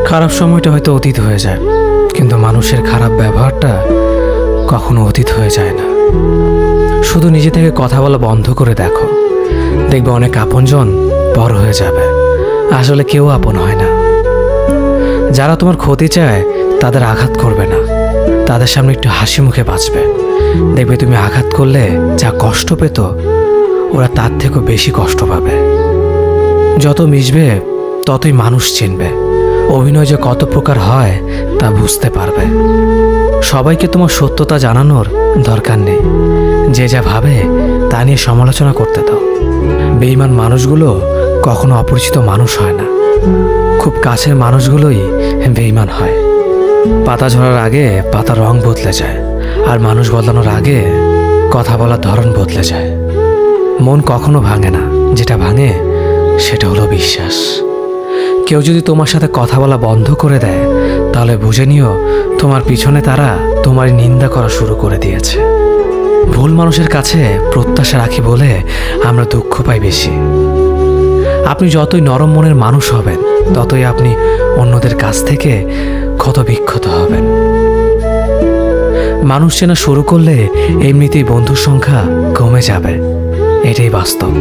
খারাপ সময়টা হয়তো অতীত হয়ে যায়, কিন্তু মানুষের খারাপ ব্যবহারটা কখনো অতীত হয়ে যায় না। শুধু নিজে থেকে কথা বলা বন্ধ করে দেখো, দেখবে অনেক আপনজন বড় হয়ে যাবে। আসলে কেউ আপন হয় না। যারা তোমার ক্ষতি চায় তাদের আঘাত করবে না, তাদের সামনে একটু হাসি মুখে বাঁচবে। দেখবে তুমি আঘাত করলে যা কষ্ট পেত, ওরা তার থেকেও বেশি কষ্ট পাবে। যত মিশবে ততই মানুষ চিনবে। অভিনয় যে কত প্রকার হয় তা বুঝতে পারবে। সবাইকে তোমার সত্যতা জানানোর দরকার নেই। যে যা ভাবে তা নিয়ে সমালোচনা করতে দাও। বেঈমান মানুষগুলো কখনো অপরিচিত মানুষ হয় না, খুব কাছের মানুষগুলোই বেঈমান হয়। পাতা ঝরার আগে পাতার রং বদলে যায়, আর মানুষ বদলানোর আগে কথা বলার ধরন বদলে যায়। মন কখনো ভাঙে না, যেটা ভাঙে সেটা হলো বিশ্বাস। কেউ যদি তোমার সাথে কথা বলা বন্ধ করে দেয়, তাহলে বুঝে নিও তোমার পিছনে তারা তোমার নিন্দা করা শুরু করে দিয়েছে। ভুল মানুষের কাছে প্রত্যাশা রাখি বলে আমরা দুঃখ পাই বেশি। আপনি যতই নরম মনের মানুষ হবেন, ততই আপনি অন্যদের কাছ থেকে ক্ষত বিক্ষত হবেন। মানুষ চেনা শুরু করলে এমনিতেই বন্ধুর সংখ্যা কমে যাবে, এটাই বাস্তব।